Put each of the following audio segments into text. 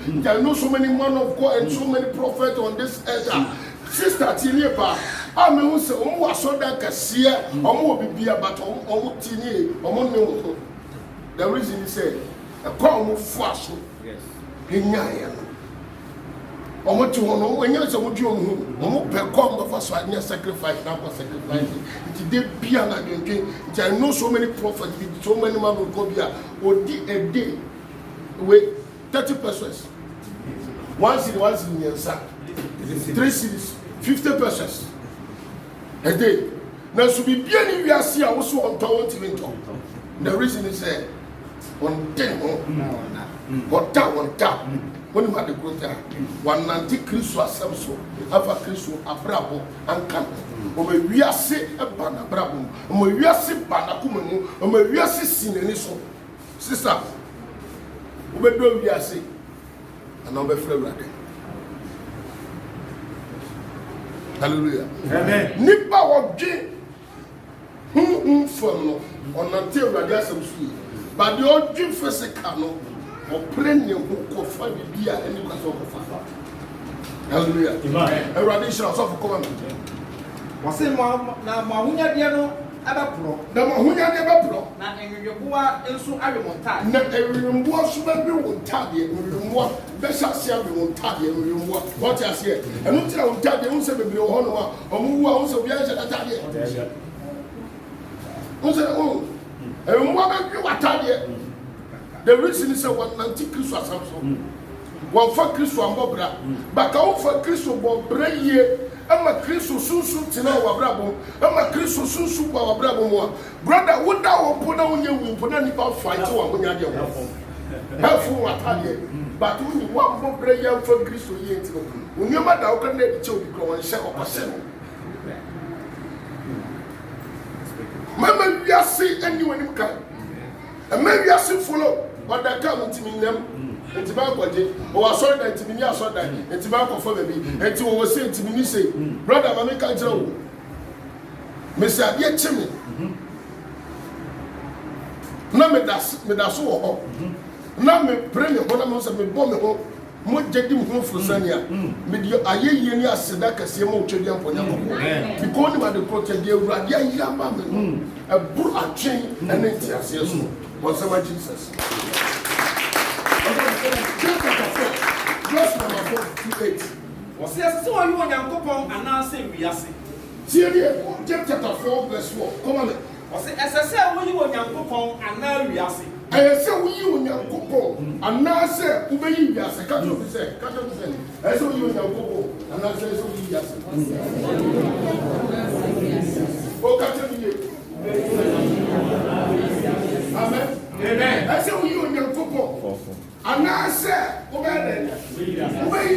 There are not so many men of God and so many prophets on this earth. Sister Tinipa, I mean, who say, oh, I saw that Cassia, or be about Tini, or the reason he said, a call of fast. Yes. I want to know when you're so good, per come of us, I near sacrifice, not sacrifice. Today, be an again. There are no so many prophets, so many men will go here, or did a day with 30 persons. Once in your son, 3 cities, 50 persons a day. Now, should be any we are see also on Tower TV. The reason is on 10 or down on tap. When you had the growth, one anti-Christ was so, Christ Abrabo and Camp. We are say a banner brabo, we are say Banakumu, we are say Sineniso. Sister, we are say, and I'm a friend. Hallelujah. Amen. Nipa oje from on until radiation sweet. But the oje physical no or premium who could find the beer and you can talk of. Hallelujah. Amen. A radiation of commandment. Was it Mahunya Diano Abapro? The Mahunya Abapro. Now, and your boy and so I will tell. Not every room was maybe won't tell you, what best I say, we won't tell you, what I say. And not tell you, tell you, who said, be a honor, or who also be answered at you. Who said, oh, and what you are telling. The reason is a one anti-Christ was Samson. One for Christ from Bobra, but I offer Christ of Bobra ye. I'm a Christo Susu Tina Wabrabo, I'm a Christo Susu Wabrabo. Brother, would thou put on your wing for any about fight to one when you're helpful what I did. But when you want more prayer for Christo yet, when your mother can let the children grow and share up a cell. Mamma, we are seeing anyone who can. And maybe I see follow what they come to me them. And tobacco, or I saw that to me, I saw that, and tobacco for me, and to was saying to me, say, brother, I make a joke. Miss Abia Chimney. No, me that's so. Now me pray me, but I'm also me bomb home. More jetting home for Sanya. Media, I hear you said that Casimo Chedian for you. Because you are the protect your Radia Yamam, a bull a chain, and it's yes, what's about Jesus. Verse number 48. Was there so you want to go and now say we are sick? Chapter 4, verse 4. Come on. Was it as I said when you want to go and now we are sick? I said we you want to go and now say who be you are sick. Catch up to say. I saw you want to go and now say so we are sick. Oh, catch up you. Amen. Amen. I said we you want to go. And I said, obey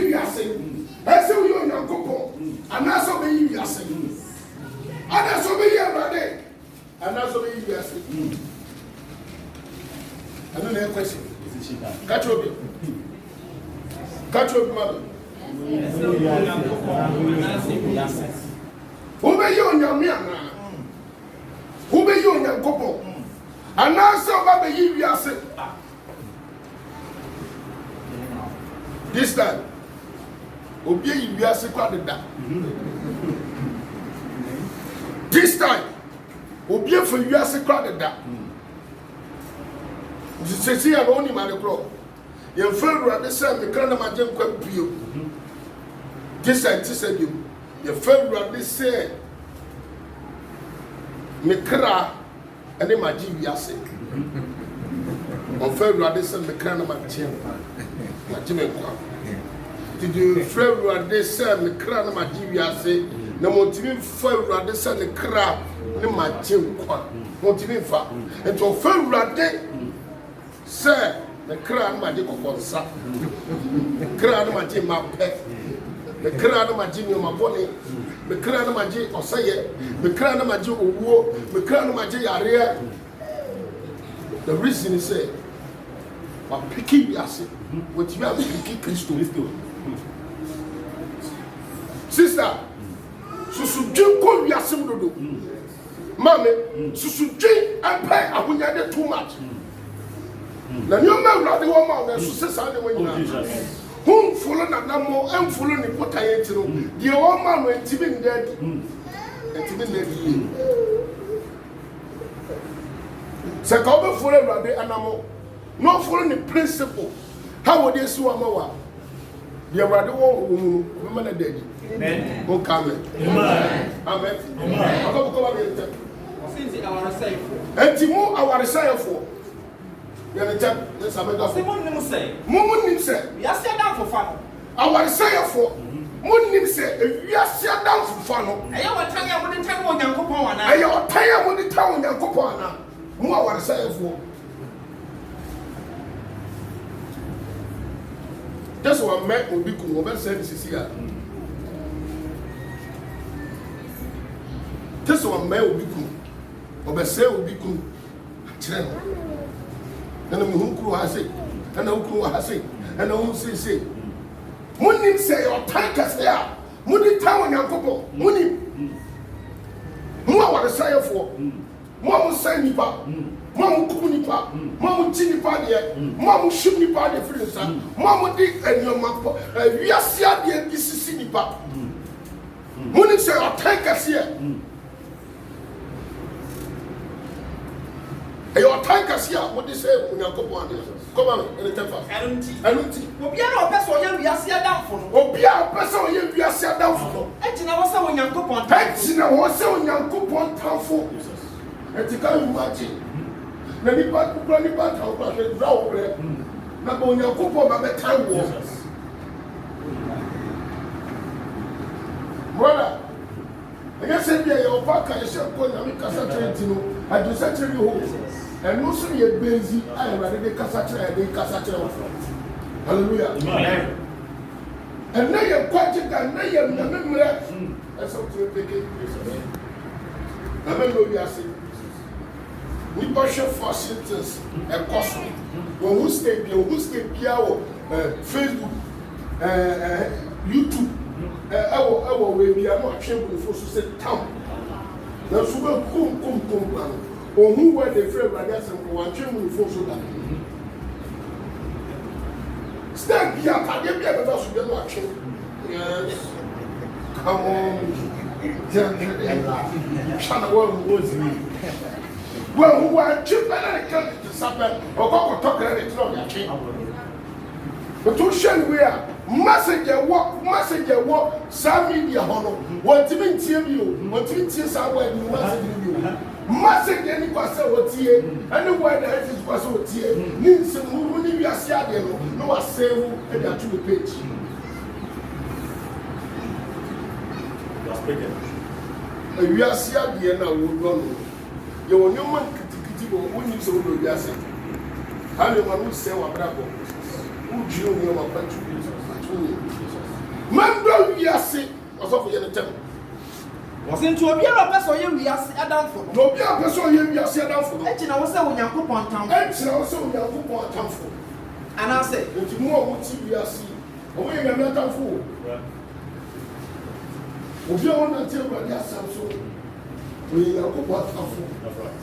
you are saying. I said, we are not couple. And that's obey you are saying. And that's obey you are ready. And that's obey you are saying. I don't have a question. Catch up. Catch up, mother. Obey you on your man. Obey you on your couple. And that's obey you are saying. This time, Obey you are secret that. This time, Obey for you are secret that. You see, I'm only my girl. Your friend rather say, the kind of my jump quite pure. This I said you. Your friend rather say, Mekra and then my GBS. On friend rather say, the kind of my jump. Did you flavor they say the crown my GBS? No motive for they say the crab in my gym. Motive for and to favor they say the crown my dick of sa. The crown my gym, my pet. The crown my gym, my bonnet. The crown my gym or say it. The crown my gym or the crown my gym area. The reason is say, but picky acid. What you have to keep Christo. Sister, Susu Jinko, we are similar to Mammy, Susu Jin, and pay up when you too much. The new man, the woman, and Susan, when you are. Whom follow na namo and follow ni potayetino. The old man went to be dead. Sakabe follow Rade Anamo. No follow the principle. How would they sue Amawa? The Rade woman are dead. Amen. Who come? Amen. Amen. And Timo, our say for. You understand? Let's have a go. Simon say, Moon say, we are set down for fun. Our say for. Moon say, we are set down for fun. I am a tire with the town on Yankopana. I am a tire with the town on Yankopana. More our say for. That's what Mac will be cool. Over services here. That's what Mac will be cool. Over say will be cool. And the Muku has it, and the Uku has it, and the Uku say, Munim say, or tankers there, Muni town and couple, Muni. More what I say for. Mom say me back, Mom Kuni Park, Mom Chini Party, Mom Shuni Party, friends, Mom Dick and your map, we are seeing the NBC Park. Munim say, or tankers here. Your tankers here, what they say, when you come on, come on, and the temper. I don't see. Obia no person we are seeing down for. Obia person we are seeing down for. Etina was when you come on. Etina was when you come on town for. Etika imagine. Na ni ba town for the draw over. Na when you come on, my time was. Brother, I guess your back and your going to make us a train. I do such a home. And no sooner you're busy, I am ready to Cassatra and Cassatra. Hallelujah. Amen. And now you're quite and now you're not. That's how to take it. Amen. We are saying, we worship for sentence and costing. When who stay here, Facebook, YouTube, our way, we are not ashamed for to say town. That's where come. Or who were the friend brothers and one children for so that. Stand here, I get me a should be watching. Yes. Come on. China was me. Well, who are children and come to supper or go talk and it's not your king. But to show we are messenger walk, some media honor. What do you mean, you? What do you mean, somewhere you must do? Massive any person what here, anywhere that is person what here, means when you are seeing no one say who and to the page. We are seeing the end of you will no man critical when you so do your say. How you want to say what bravo? Who you know about you? Man, we are sick, was of your temple. Wasn't to a person we are down for. No, be a person we are down for. And I was saying, you put on town. And I was saying, you put on town for. And I said, if you more what we are seeing, away in a town for. If you want to tell what they are saying, we are put on town for. That's right.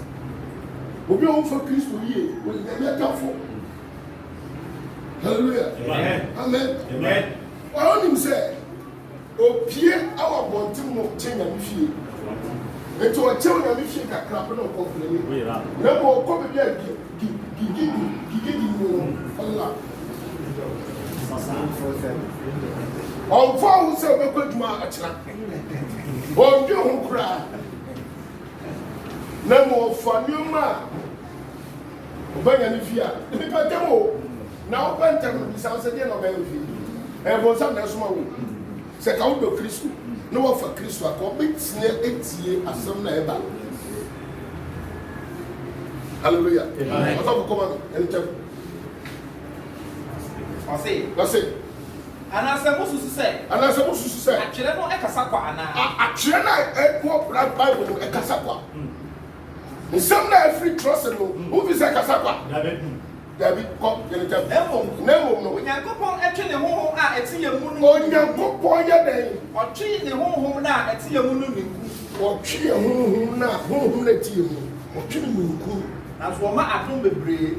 If you want for Christ to hear, we are town for. Hallelujah. Amen. Amen. Amen. I want him say, oh, Pierre, our bontim of China, if you. And to a children, if you can clap no complaining. No more come again, give Allah. On phone, so we could march. Oh, you cry. No more for you, ma. Obey any fear. Now, Bentham sounds again of everything. And for some, that's my way. Say, I will be Christian. No one for Christ. I come it's near 8 years as some neighbor. Hallelujah. Amen. What's up, come on? I say. And I said, what to say? And I said, what to say? Actually, no, I can't say. Actually, I walk right by with a casapa. In some night, free trust and who is a casapa? David, come, get it up. No, we can go on actually home at your moon. Oh, you can go for your day. Or treat the home now at your moon. Or treat your home now, home let you. Or treat you. That's what my Abdum be brave.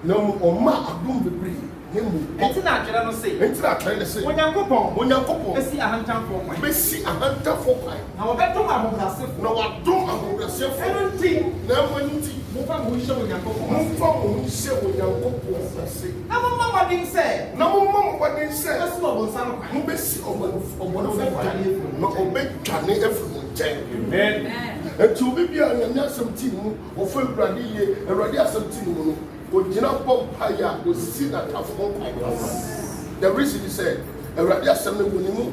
No, or my Abdum be brave. Enti na atwere no say. Enti na atwere no say. Onyankopɔn. Esi ahantanfo kwan. Besi ahantanfo kwan. Na wɔbɛdom ahobrɛasefo. Na wadom ahobrɛasefo. Ɛno nti. Na ɛnti. Mofa mo nhyɛ Onyankopɔn. Mofa mo nhyɛ Onyankopɔn ase. Na momma mmɔden sɛ. Bɛsi ɔbɔnsa no kwan. Bɛsi ɔbɔnfo kwan. Na ɔbɛtwane afiri mo nkyɛn. Amen. Enti obi bi a nyame asɛm ti mu, ɔfa Awurade yie, Awurade asɛm ti mu no, ogyina bɔ mpaeɛ a osisi n'atafo nkwa. The reason is said, Awurade asɛm no wɔ ne mu.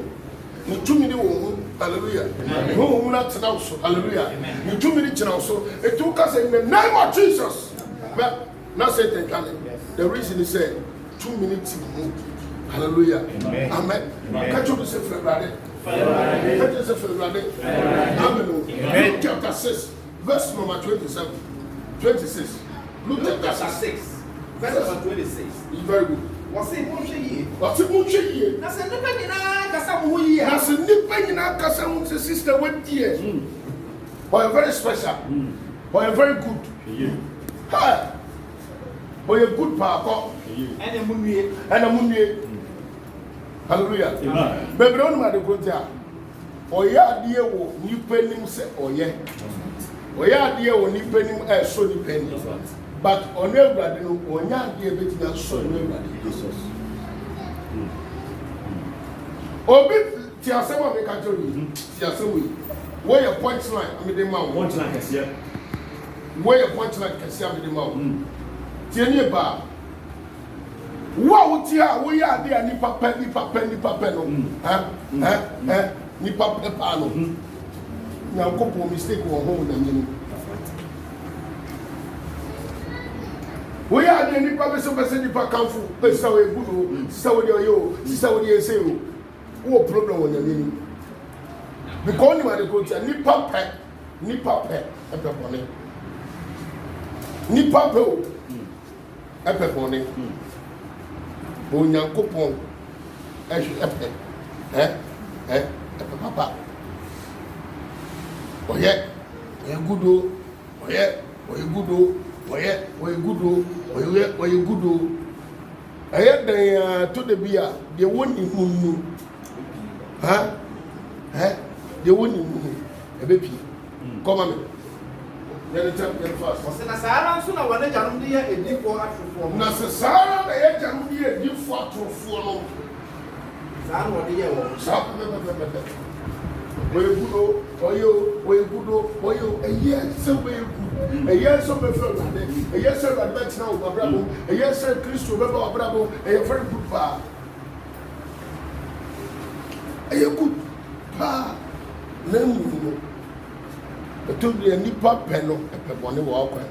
Ne tumi ne wɔ mu. Hallelujah. Ne ho mu na tena wo so. Hallelujah. Ne tumi ne gyina wo so. Eti wo ka sɛ in the name of Jesus. But na Satan ka ne. The reason is said, 2 minutes mu. Hallelujah. Amen. Catch up the Awurade. Amen. Luke chapter 6, verse number 27. 26. Luke chapter 6, verse number 26. It's very good. What's it? What's it? Na se nipa nyinaa kasa mo ho yie. Na se nipa nyinaa kasa mo se sister what dear. Boy very special. Boy very good. Ha. Boy good pa. Ene munwie. Hallelujah. Baby on ma de kotia. Oya adie wo nipa nim se oye. Oya adie wo nipa nim so nipa nim. But on Awurade no onya adie betina so no Awurade Jesus. Obi ti asem a me ka tell you. Ti asem we. Where your point line am dey ma. Point line kese. Where your point line kese am dey ma. Ti eni ba. Wo tia wo ya ade ani papa no. Ni papa pa no. Na ko mistake wo ho na nyini. Wo ya ade ni papa so pese ni pa kanfu. Pesa we gudu, sisa wo de yo, sisa wo de ese yo. Wo problem wo na nyini. Because ni ma de ko tia ni papa e pe bone. Ni papa o e pe bone. Onyankopɔn ɛhwɛ papa ɔyɛ gudo ɛyɛ dan to de bi a de woni hunu de woni hunu ɛbɛpi kɔma me yɛne tɛm yɛne fast Ɔsɛ na saa nso na wɔne gyanom de yɛ edifo atrofoɔ. na sɛ saa na yɛ gyanom de yɛ edifo atorofoɔ no Saa na wɔde yɛ wɔn. saa pɛpɛpɛpɛ wɔyɛ gudo ɛyɛ sɛ wɔyɛ gudo ɛyɛ sɛ bɛfɛ Awurade ɛyɛ sɛ Awurade bɛtena wo abrabɔ ɛyɛ sɛ Kristo bɛba wo abrabɔ ɛyɛ very good paa ɛyɛ good paa na mu no ɛtɔ bi nipa pɛ no ɛpɛ bɔne wɔ akwan